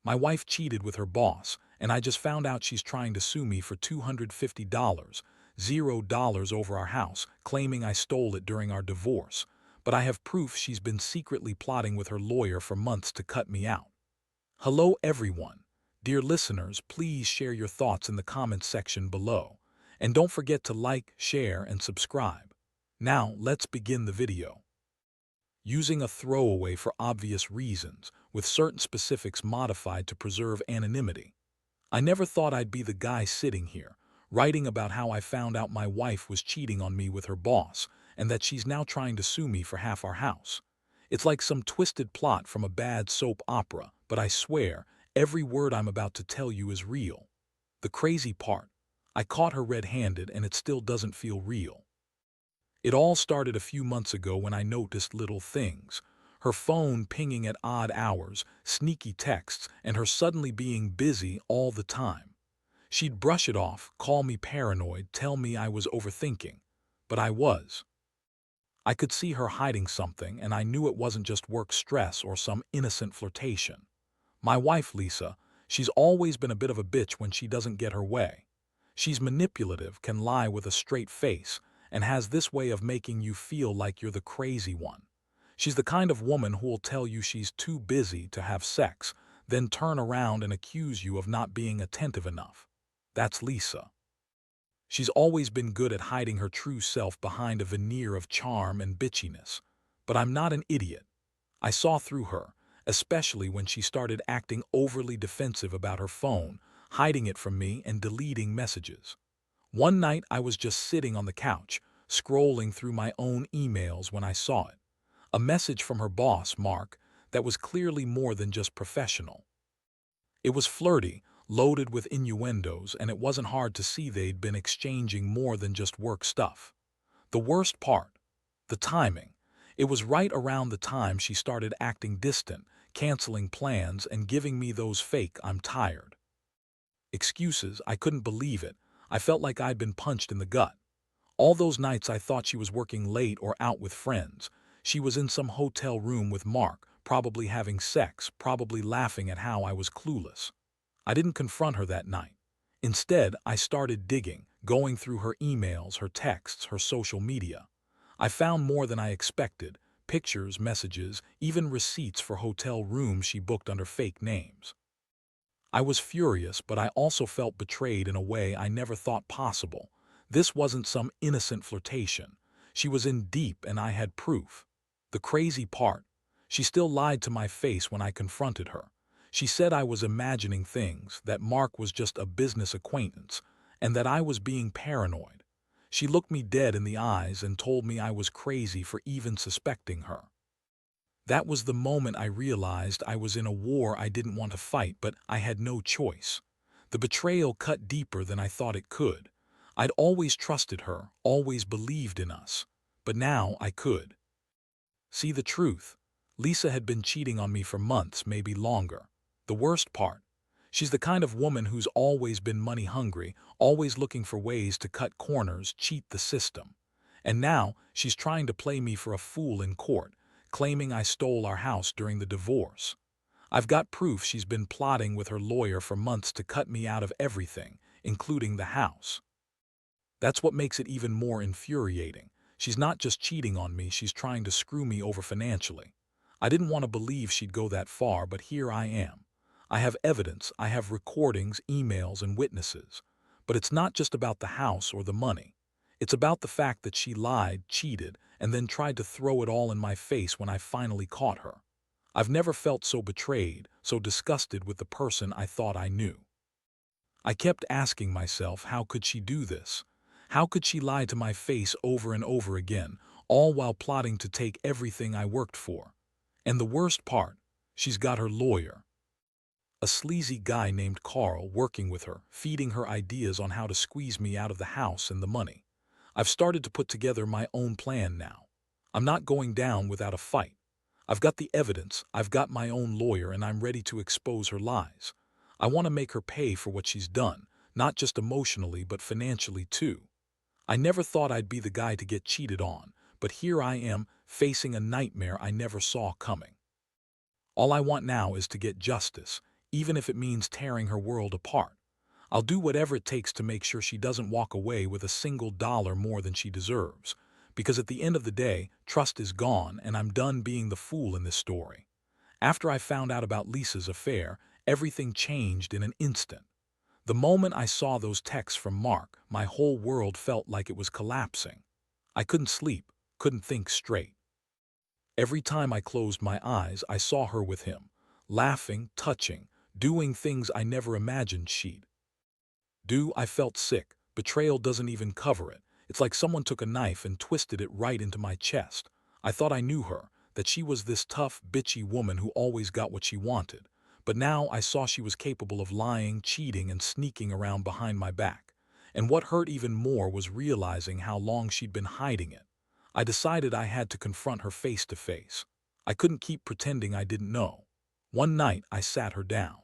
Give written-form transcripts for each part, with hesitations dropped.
My wife cheated with her boss, and I just found out she's trying to sue me for $250, $0 over our house, claiming I stole it during our divorce. But I have proof she's been secretly plotting with her lawyer for months to cut me out. Hello everyone. Dear listeners, please share your thoughts in the comments section below. And don't forget to like, share, and subscribe. Now, let's begin the video. Using a throwaway for obvious reasons, with certain specifics modified to preserve anonymity. I never thought I'd be the guy sitting here, writing about how I found out my wife was cheating on me with her boss, and that she's now trying to sue me for half our house. It's like some twisted plot from a bad soap opera, but I swear, every word I'm about to tell you is real. The crazy part, I caught her red-handed and it still doesn't feel real. It all started a few months ago when I noticed little things. Her phone pinging at odd hours, sneaky texts, and her suddenly being busy all the time. She'd brush it off, call me paranoid, tell me I was overthinking. But I was. I could see her hiding something, and I knew it wasn't just work stress or some innocent flirtation. My wife, Lisa, she's always been a bit of a bitch when she doesn't get her way. She's manipulative, can lie with a straight face, and has this way of making you feel like you're the crazy one. She's the kind of woman who'll tell you she's too busy to have sex, then turn around and accuse you of not being attentive enough. That's Lisa. She's always been good at hiding her true self behind a veneer of charm and bitchiness. But I'm not an idiot. I saw through her, especially when she started acting overly defensive about her phone, hiding it from me and deleting messages. One night I was just sitting on the couch, scrolling through my own emails when I saw it. A message from her boss, Mark, that was clearly more than just professional. It was flirty, loaded with innuendos, and it wasn't hard to see they'd been exchanging more than just work stuff. The worst part, the timing. It was right around the time she started acting distant, canceling plans, and giving me those fake "I'm tired" excuses. I couldn't believe it. I felt like I'd been punched in the gut. All those nights I thought she was working late or out with friends. She was in some hotel room with Mark, probably having sex, probably laughing at how I was clueless. I didn't confront her that night. Instead, I started digging, going through her emails, her texts, her social media. I found more than I expected: pictures, messages, even receipts for hotel rooms she booked under fake names. I was furious, but I also felt betrayed in a way I never thought possible. This wasn't some innocent flirtation. She was in deep, and I had proof. The crazy part, she still lied to my face when I confronted her. She said I was imagining things, that Mark was just a business acquaintance, and that I was being paranoid. She looked me dead in the eyes and told me I was crazy for even suspecting her. That was the moment I realized I was in a war I didn't want to fight, but I had no choice. The betrayal cut deeper than I thought it could. I'd always trusted her, always believed in us. But now I could see the truth. Lisa had been cheating on me for months, maybe longer. The worst part, she's the kind of woman who's always been money hungry, always looking for ways to cut corners, cheat the system. And now she's trying to play me for a fool in court, claiming I stole our house during the divorce. I've got proof she's been plotting with her lawyer for months to cut me out of everything, including the house. That's what makes it even more infuriating. She's not just cheating on me, she's trying to screw me over financially. I didn't want to believe she'd go that far, but here I am. I have evidence, I have recordings, emails, and witnesses. But it's not just about the house or the money. It's about the fact that she lied, cheated, and then tried to throw it all in my face when I finally caught her. I've never felt so betrayed, so disgusted with the person I thought I knew. I kept asking myself, how could she do this? How could she lie to my face over and over again, all while plotting to take everything I worked for? And the worst part, she's got her lawyer. A sleazy guy named Carl working with her, feeding her ideas on how to squeeze me out of the house and the money. I've started to put together my own plan now. I'm not going down without a fight. I've got the evidence, I've got my own lawyer, and I'm ready to expose her lies. I want to make her pay for what she's done, not just emotionally but financially too. I never thought I'd be the guy to get cheated on, but here I am, facing a nightmare I never saw coming. All I want now is to get justice, even if it means tearing her world apart. I'll do whatever it takes to make sure she doesn't walk away with a single dollar more than she deserves. Because at the end of the day, trust is gone and I'm done being the fool in this story. After I found out about Lisa's affair, everything changed in an instant. The moment I saw those texts from Mark, my whole world felt like it was collapsing. I couldn't sleep, couldn't think straight. Every time I closed my eyes, I saw her with him, laughing, touching, doing things I never imagined she'd do. I felt sick. Betrayal doesn't even cover it. It's like someone took a knife and twisted it right into my chest. I thought I knew her, that she was this tough, bitchy woman who always got what she wanted. But now I saw she was capable of lying, cheating, and sneaking around behind my back. And what hurt even more was realizing how long she'd been hiding it. I decided I had to confront her face to face. I couldn't keep pretending I didn't know. One night, I sat her down.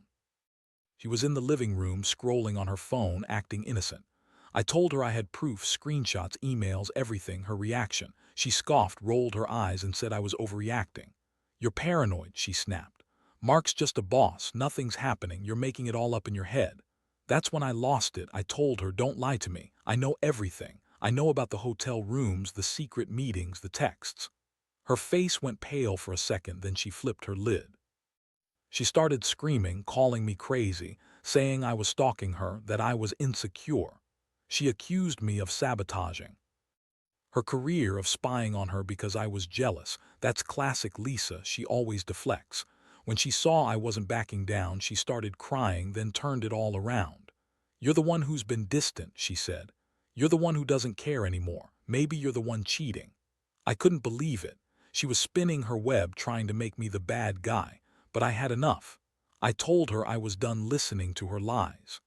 She was in the living room scrolling on her phone, acting innocent. I told her I had proof, screenshots, emails, everything. Her reaction: she scoffed, rolled her eyes, and said I was overreacting. "You're paranoid," she snapped. "Mark's just a boss. Nothing's happening. You're making it all up in your head." That's when I lost it. I told her, "Don't lie to me. I know everything. I know about the hotel rooms, the secret meetings, the texts." Her face went pale for a second, then she flipped her lid. She started screaming, calling me crazy, saying I was stalking her, that I was insecure. She accused me of sabotaging her career, of spying on her because I was jealous. That's classic Lisa, she always deflects. When she saw I wasn't backing down, she started crying, then turned it all around. "You're the one who's been distant," she said. "You're the one who doesn't care anymore. Maybe you're the one cheating." I couldn't believe it. She was spinning her web, trying to make me the bad guy. But I had enough. I told her I was done listening to her lies.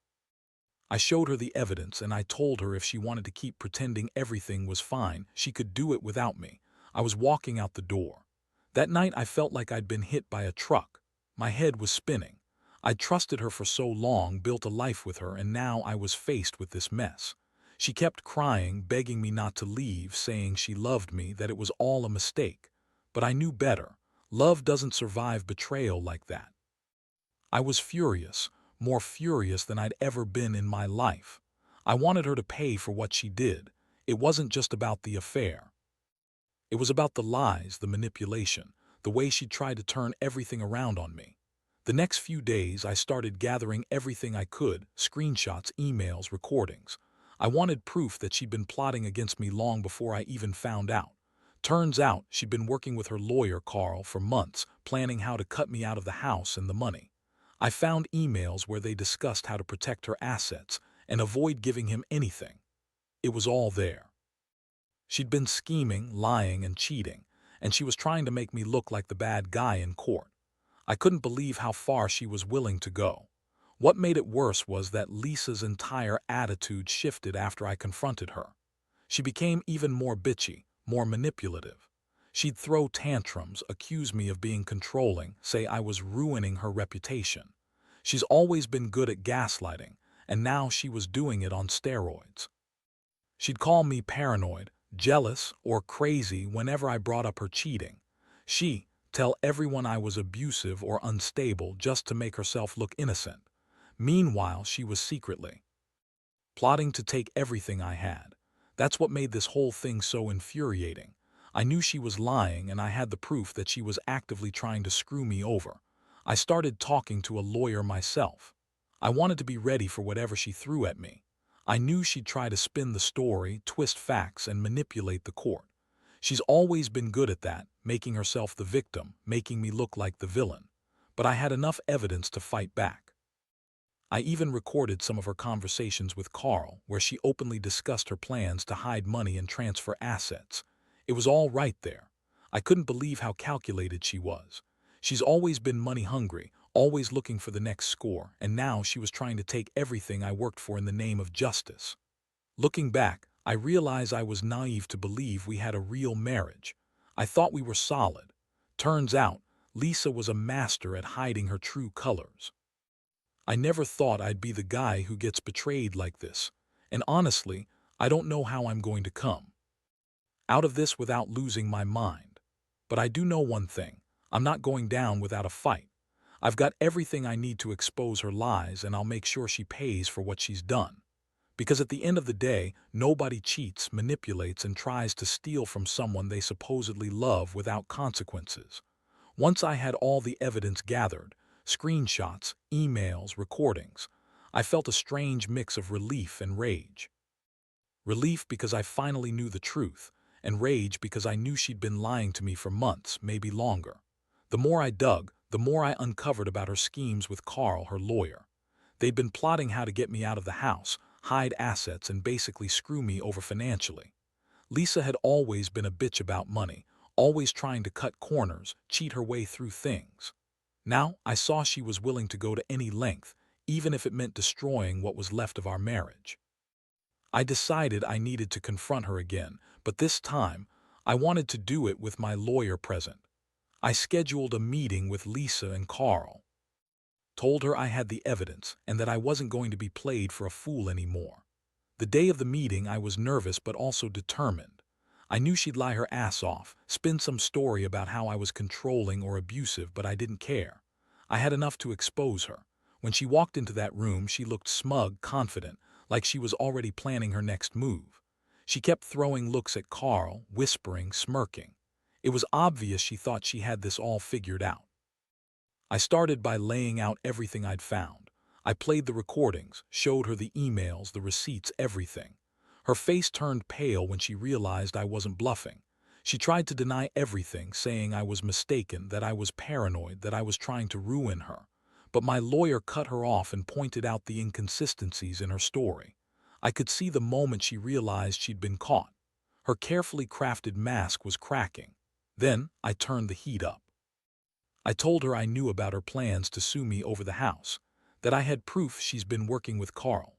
I showed her the evidence, and I told her if she wanted to keep pretending everything was fine, she could do it without me. I was walking out the door. That night I felt like I'd been hit by a truck. My head was spinning. I'd trusted her for so long, built a life with her, and now I was faced with this mess. She kept crying, begging me not to leave, saying she loved me, that it was all a mistake. But I knew better. Love doesn't survive betrayal like that. I was furious, more furious than I'd ever been in my life. I wanted her to pay for what she did. It wasn't just about the affair. It was about the lies, the manipulation, the way she tried to turn everything around on me. The next few days, I started gathering everything I could: screenshots, emails, recordings. I wanted proof that she'd been plotting against me long before I even found out. Turns out, she'd been working with her lawyer, Carl, for months, planning how to cut me out of the house and the money. I found emails where they discussed how to protect her assets and avoid giving him anything. It was all there. She'd been scheming, lying, and cheating, and she was trying to make me look like the bad guy in court. I couldn't believe how far she was willing to go. What made it worse was that Lisa's entire attitude shifted after I confronted her. She became even more bitchy, more manipulative. She'd throw tantrums, accuse me of being controlling, say I was ruining her reputation. She's always been good at gaslighting, and now she was doing it on steroids. She'd call me paranoid, jealous, or crazy whenever I brought up her cheating. She'd tell everyone I was abusive or unstable just to make herself look innocent. Meanwhile, she was secretly plotting to take everything I had. That's what made this whole thing so infuriating. I knew she was lying, and I had the proof that she was actively trying to screw me over. I started talking to a lawyer myself. I wanted to be ready for whatever she threw at me. I knew she'd try to spin the story, twist facts, and manipulate the court. She's always been good at that, making herself the victim, making me look like the villain. But I had enough evidence to fight back. I even recorded some of her conversations with Carl, where she openly discussed her plans to hide money and transfer assets. It was all right there. I couldn't believe how calculated she was. She's always been money hungry, always looking for the next score, and now she was trying to take everything I worked for in the name of justice. Looking back, I realize I was naive to believe we had a real marriage. I thought we were solid. Turns out, Lisa was a master at hiding her true colors. I never thought I'd be the guy who gets betrayed like this, and honestly, I don't know how I'm going to come out of this without losing my mind. But I do know one thing: I'm not going down without a fight. I've got everything I need to expose her lies, and I'll make sure she pays for what she's done. Because at the end of the day, nobody cheats, manipulates, and tries to steal from someone they supposedly love without consequences. Once I had all the evidence gathered, screenshots, emails, recordings, I felt a strange mix of relief and rage. Relief because I finally knew the truth, and rage because I knew she'd been lying to me for months, maybe longer. The more I dug, the more I uncovered about her schemes with Carl, her lawyer. They'd been plotting how to get me out of the house, hide assets, and basically screw me over financially. Lisa had always been a bitch about money, always trying to cut corners, cheat her way through things. Now I saw she was willing to go to any length, even if it meant destroying what was left of our marriage. I decided I needed to confront her again, but this time, I wanted to do it with my lawyer present. I scheduled a meeting with Lisa and Carl, told her I had the evidence and that I wasn't going to be played for a fool anymore. The day of the meeting, I was nervous but also determined. I knew she'd lie her ass off, spin some story about how I was controlling or abusive, but I didn't care. I had enough to expose her. When she walked into that room, she looked smug, confident, like she was already planning her next move. She kept throwing looks at Carl, whispering, smirking. It was obvious she thought she had this all figured out. I started by laying out everything I'd found. I played the recordings, showed her the emails, the receipts, everything. Her face turned pale when she realized I wasn't bluffing. She tried to deny everything, saying I was mistaken, that I was paranoid, that I was trying to ruin her. But my lawyer cut her off and pointed out the inconsistencies in her story. I could see the moment she realized she'd been caught. Her carefully crafted mask was cracking. Then I turned the heat up. I told her I knew about her plans to sue me over the house, that I had proof she's been working with Carl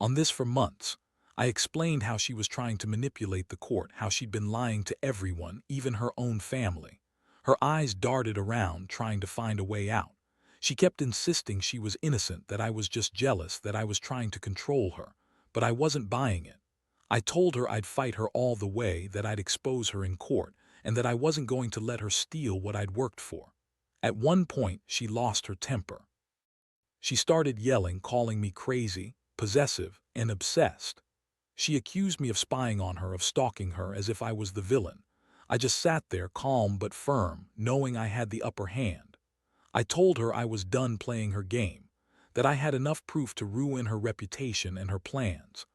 on this for months. I explained how she was trying to manipulate the court, how she'd been lying to everyone, even her own family. Her eyes darted around, trying to find a way out. She kept insisting she was innocent, that I was just jealous, that I was trying to control her. But I wasn't buying it. I told her I'd fight her all the way, that I'd expose her in court, and that I wasn't going to let her steal what I'd worked for. At one point, she lost her temper. She started yelling, calling me crazy, possessive, and obsessed. She accused me of spying on her, of stalking her, as if I was the villain. I just sat there, calm but firm, knowing I had the upper hand. I told her I was done playing her game, that I had enough proof to ruin her reputation and her plans.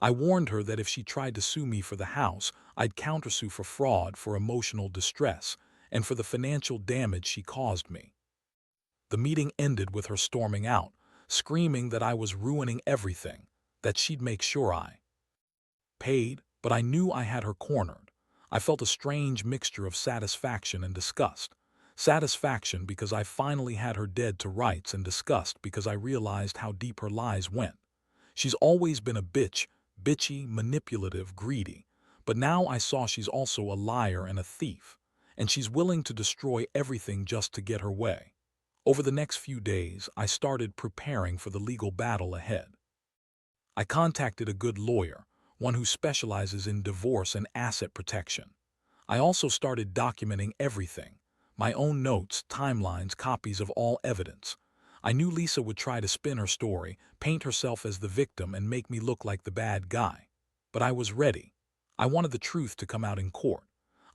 I warned her that if she tried to sue me for the house, I'd countersue for fraud, for emotional distress, and for the financial damage she caused me. The meeting ended with her storming out, screaming that I was ruining everything, that she'd make sure I paid, but I knew I had her cornered. I felt a strange mixture of satisfaction and disgust. Satisfaction because I finally had her dead to rights, and disgust because I realized how deep her lies went. She's always been a bitch, bitchy, manipulative, greedy. But now I saw she's also a liar and a thief, and she's willing to destroy everything just to get her way. Over the next few days, I started preparing for the legal battle ahead. I contacted a good lawyer, one who specializes in divorce and asset protection. I also started documenting everything, my own notes, timelines, copies of all evidence. I knew Lisa would try to spin her story, paint herself as the victim, and make me look like the bad guy. But I was ready. I wanted the truth to come out in court.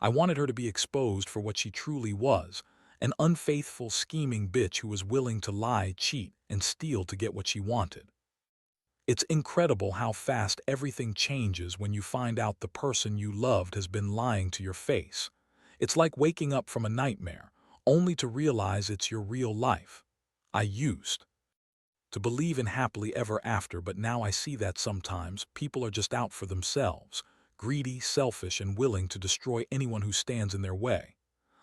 I wanted her to be exposed for what she truly was, an unfaithful, scheming bitch who was willing to lie, cheat, and steal to get what she wanted. It's incredible how fast everything changes when you find out the person you loved has been lying to your face. It's like waking up from a nightmare, only to realize it's your real life. I used to believe in happily ever after, but now I see that sometimes people are just out for themselves, greedy, selfish, and willing to destroy anyone who stands in their way.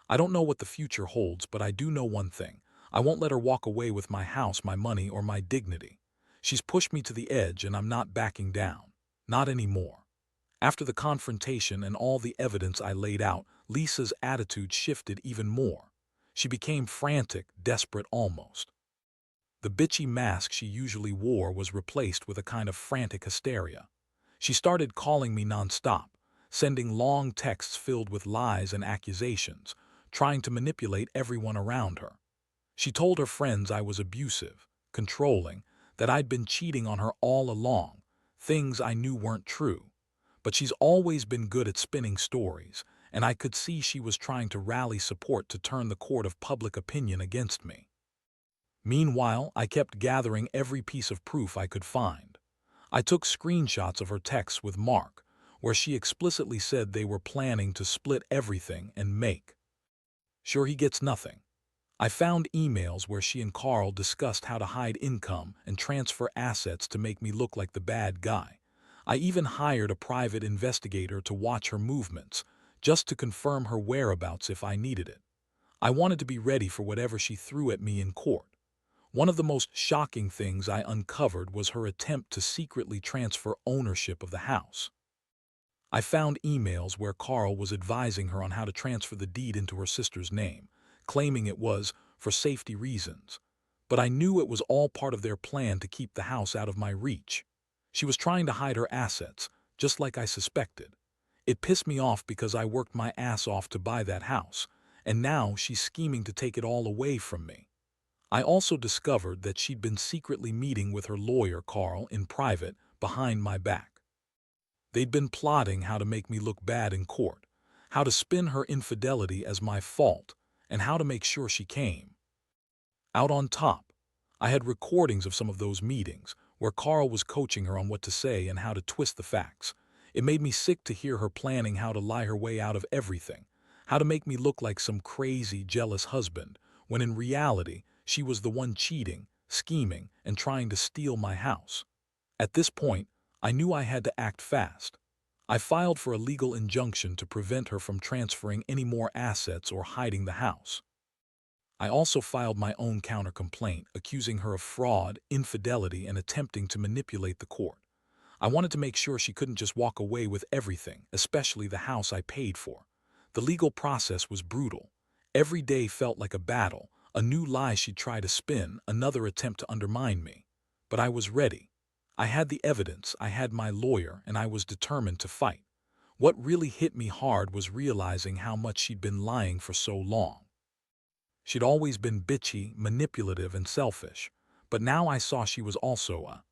I don't know what the future holds, but I do know one thing. I won't let her walk away with my house, my money, or my dignity. She's pushed me to the edge, and I'm not backing down. Not anymore. After the confrontation and all the evidence I laid out, Lisa's attitude shifted even more. She became frantic, desperate almost. The bitchy mask she usually wore was replaced with a kind of frantic hysteria. She started calling me nonstop, sending long texts filled with lies and accusations, trying to manipulate everyone around her. She told her friends I was abusive, controlling, that I'd been cheating on her all along, things I knew weren't true. But she's always been good at spinning stories, and I could see she was trying to rally support to turn the court of public opinion against me. Meanwhile, I kept gathering every piece of proof I could find. I took screenshots of her texts with Mark, where she explicitly said they were planning to split everything and make sure he gets nothing. I found emails where she and Carl discussed how to hide income and transfer assets to make me look like the bad guy. I even hired a private investigator to watch her movements, just to confirm her whereabouts if I needed it. I wanted to be ready for whatever she threw at me in court. One of the most shocking things I uncovered was her attempt to secretly transfer ownership of the house. I found emails where Carl was advising her on how to transfer the deed into her sister's name, claiming it was for safety reasons. But I knew it was all part of their plan to keep the house out of my reach. She was trying to hide her assets, just like I suspected. It pissed me off because I worked my ass off to buy that house, and now she's scheming to take it all away from me. I also discovered that she'd been secretly meeting with her lawyer, Carl, in private, behind my back. They'd been plotting how to make me look bad in court, how to spin her infidelity as my fault, and how to make sure she came out on top. I had recordings of some of those meetings, where Carl was coaching her on what to say and how to twist the facts. It made me sick to hear her planning how to lie her way out of everything, how to make me look like some crazy, jealous husband, when in reality, she was the one cheating, scheming, and trying to steal my house. At this point, I knew I had to act fast. I filed for a legal injunction to prevent her from transferring any more assets or hiding the house. I also filed my own counter-complaint, accusing her of fraud, infidelity, and attempting to manipulate the court. I wanted to make sure she couldn't just walk away with everything, especially the house I paid for. The legal process was brutal. Every day felt like a battle, a new lie she'd try to spin, another attempt to undermine me. But I was ready. I had the evidence, I had my lawyer, and I was determined to fight. What really hit me hard was realizing how much she'd been lying for so long. She'd always been bitchy, manipulative, and selfish, but now I saw she was also a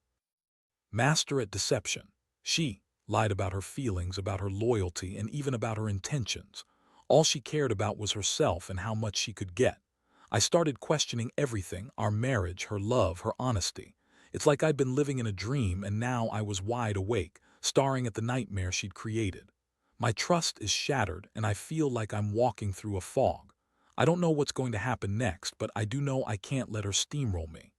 master at deception. She lied about her feelings, about her loyalty, and even about her intentions. All she cared about was herself and how much she could get. I started questioning everything, our marriage, her love, her honesty. It's like I'd been living in a dream and now I was wide awake, staring at the nightmare she'd created. My trust is shattered and I feel like I'm walking through a fog. I don't know what's going to happen next, but I do know I can't let her steamroll me.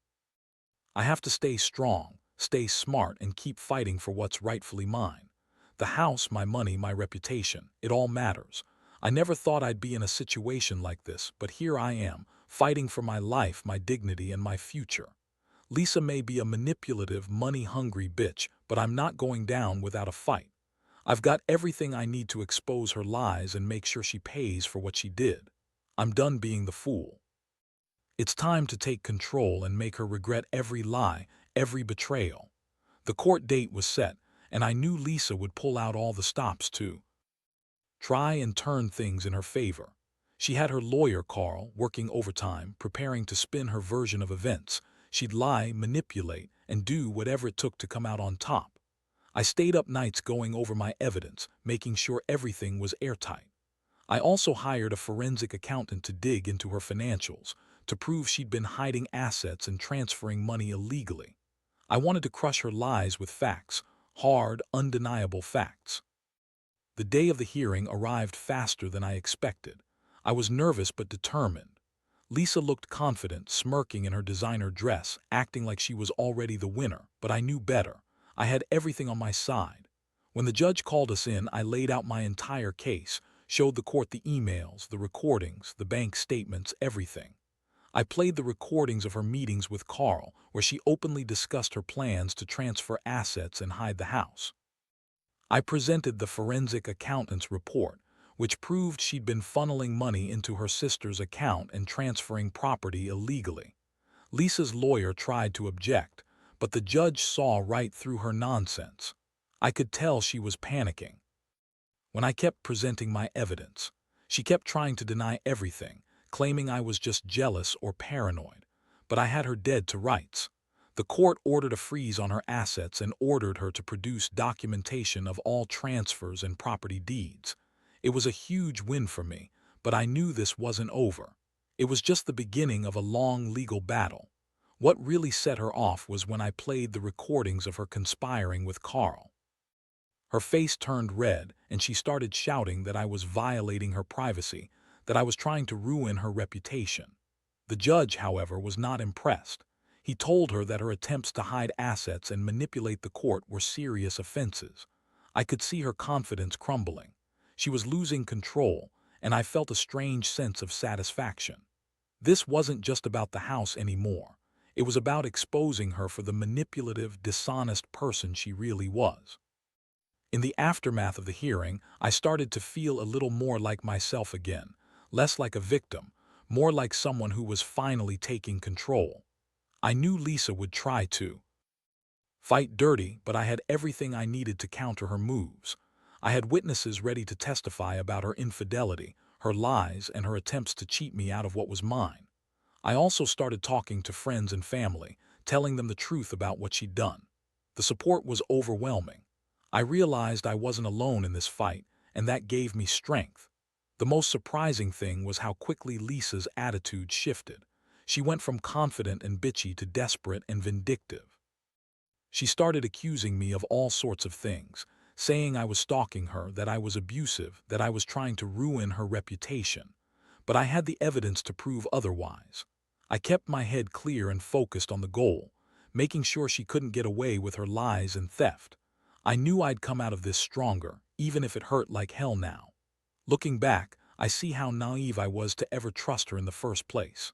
I have to stay strong, stay smart, and keep fighting for what's rightfully mine. The house, my money, my reputation, it all matters. I never thought I'd be in a situation like this, but here I am, fighting for my life, my dignity, and my future. Lisa may be a manipulative, money-hungry bitch, but I'm not going down without a fight. I've got everything I need to expose her lies and make sure she pays for what she did. I'm done being the fool. It's time to take control and make her regret every lie, every betrayal. The court date was set, and I knew Lisa would pull out all the stops to try and turn things in her favor. She had her lawyer, Carl, working overtime, preparing to spin her version of events. She'd lie, manipulate, and do whatever it took to come out on top. I stayed up nights going over my evidence, making sure everything was airtight. I also hired a forensic accountant to dig into her financials, to prove she'd been hiding assets and transferring money illegally. I wanted to crush her lies with facts, hard, undeniable facts. The day of the hearing arrived faster than I expected. I was nervous but determined. Lisa looked confident, smirking in her designer dress, acting like she was already the winner, but I knew better. I had everything on my side. When the judge called us in, I laid out my entire case, showed the court the emails, the recordings, the bank statements, everything. I played the recordings of her meetings with Carl, where she openly discussed her plans to transfer assets and hide the house. I presented the forensic accountant's report, which proved she'd been funneling money into her sister's account and transferring property illegally. Lisa's lawyer tried to object, but the judge saw right through her nonsense. I could tell she was panicking. When I kept presenting my evidence, she kept trying to deny everything, claiming I was just jealous or paranoid. But I had her dead to rights. The court ordered a freeze on her assets and ordered her to produce documentation of all transfers and property deeds. It was a huge win for me, but I knew this wasn't over. It was just the beginning of a long legal battle. What really set her off was when I played the recordings of her conspiring with Carl. Her face turned red, and she started shouting that I was violating her privacy, that I was trying to ruin her reputation. The judge, however, was not impressed. He told her that her attempts to hide assets and manipulate the court were serious offenses. I could see her confidence crumbling. She was losing control, and I felt a strange sense of satisfaction. This wasn't just about the house anymore. It was about exposing her for the manipulative, dishonest person she really was. In the aftermath of the hearing, I started to feel a little more like myself again, less like a victim, more like someone who was finally taking control. I knew Lisa would try to fight dirty, but I had everything I needed to counter her moves. I had witnesses ready to testify about her infidelity, her lies, and her attempts to cheat me out of what was mine. I also started talking to friends and family, telling them the truth about what she'd done. The support was overwhelming. I realized I wasn't alone in this fight, and that gave me strength. The most surprising thing was how quickly Lisa's attitude shifted. She went from confident and bitchy to desperate and vindictive. She started accusing me of all sorts of things, saying I was stalking her, that I was abusive, that I was trying to ruin her reputation. But I had the evidence to prove otherwise. I kept my head clear and focused on the goal, making sure she couldn't get away with her lies and theft. I knew I'd come out of this stronger, even if it hurt like hell now. Looking back, I see how naive I was to ever trust her in the first place.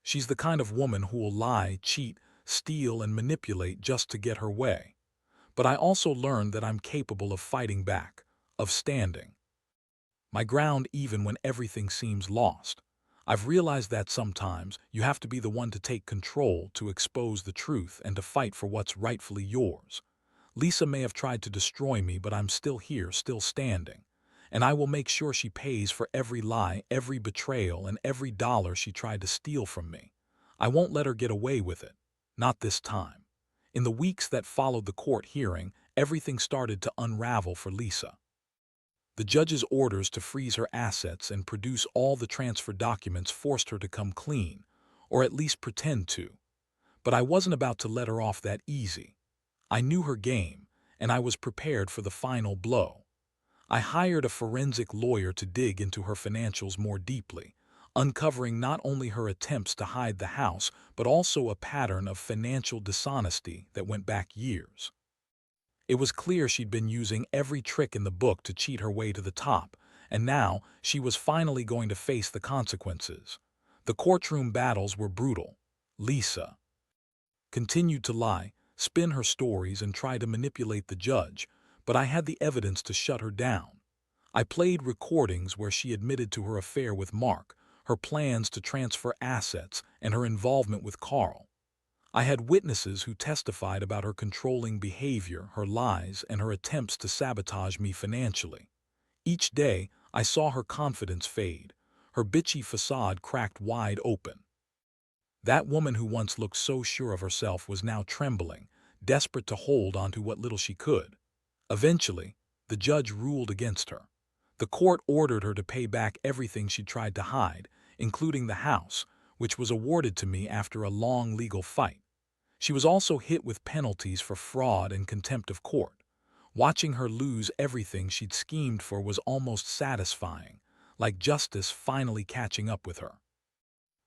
She's the kind of woman who will lie, cheat, steal, and manipulate just to get her way. But I also learned that I'm capable of fighting back, of standing my ground even when everything seems lost. I've realized that sometimes you have to be the one to take control, to expose the truth, and to fight for what's rightfully yours. Lisa may have tried to destroy me, but I'm still here, still standing. And I will make sure she pays for every lie, every betrayal, and every dollar she tried to steal from me. I won't let her get away with it. Not this time. In the weeks that followed the court hearing, everything started to unravel for Lisa. The judge's orders to freeze her assets and produce all the transfer documents forced her to come clean, or at least pretend to. But I wasn't about to let her off that easy. I knew her game, and I was prepared for the final blow. I hired a forensic lawyer to dig into her financials more deeply, uncovering not only her attempts to hide the house, but also a pattern of financial dishonesty that went back years. It was clear she'd been using every trick in the book to cheat her way to the top, and now she was finally going to face the consequences. The courtroom battles were brutal. Lisa continued to lie, spin her stories, and try to manipulate the judge, but I had the evidence to shut her down. I played recordings where she admitted to her affair with Mark, her plans to transfer assets, and her involvement with Carl. I had witnesses who testified about her controlling behavior, her lies, and her attempts to sabotage me financially. Each day, I saw her confidence fade, her bitchy facade cracked wide open. That woman who once looked so sure of herself was now trembling, desperate to hold on to what little she could. Eventually, the judge ruled against her. The court ordered her to pay back everything she tried to hide, including the house, which was awarded to me after a long legal fight. She was also hit with penalties for fraud and contempt of court. Watching her lose everything she'd schemed for was almost satisfying, like justice finally catching up with her.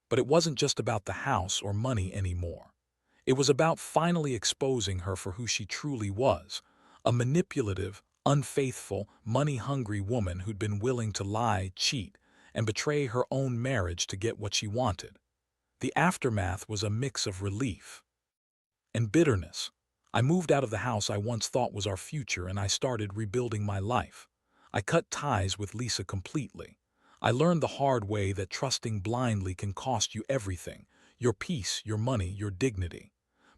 But it wasn't just about the house or money anymore. It was about finally exposing her for who she truly was, a manipulative, unfaithful, money-hungry woman who'd been willing to lie, cheat, and betray her own marriage to get what she wanted. The aftermath was a mix of relief and bitterness. I moved out of the house I once thought was our future, and I started rebuilding my life. I cut ties with Lisa completely. I learned the hard way that trusting blindly can cost you everything, your peace, your money, your dignity.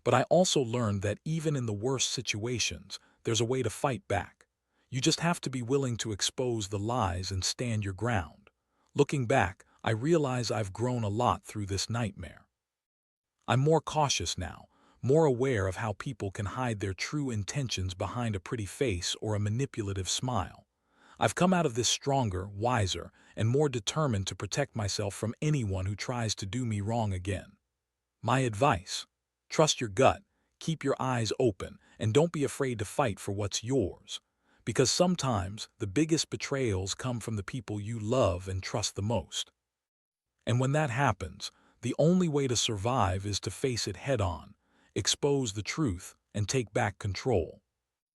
But I also learned that even in the worst situations, there's a way to fight back. You just have to be willing to expose the lies and stand your ground. Looking back, I realize I've grown a lot through this nightmare. I'm more cautious now, more aware of how people can hide their true intentions behind a pretty face or a manipulative smile. I've come out of this stronger, wiser, and more determined to protect myself from anyone who tries to do me wrong again. My advice: trust your gut, keep your eyes open, and don't be afraid to fight for what's yours. Because sometimes the biggest betrayals come from the people you love and trust the most. And when that happens, the only way to survive is to face it head on, expose the truth, and take back control.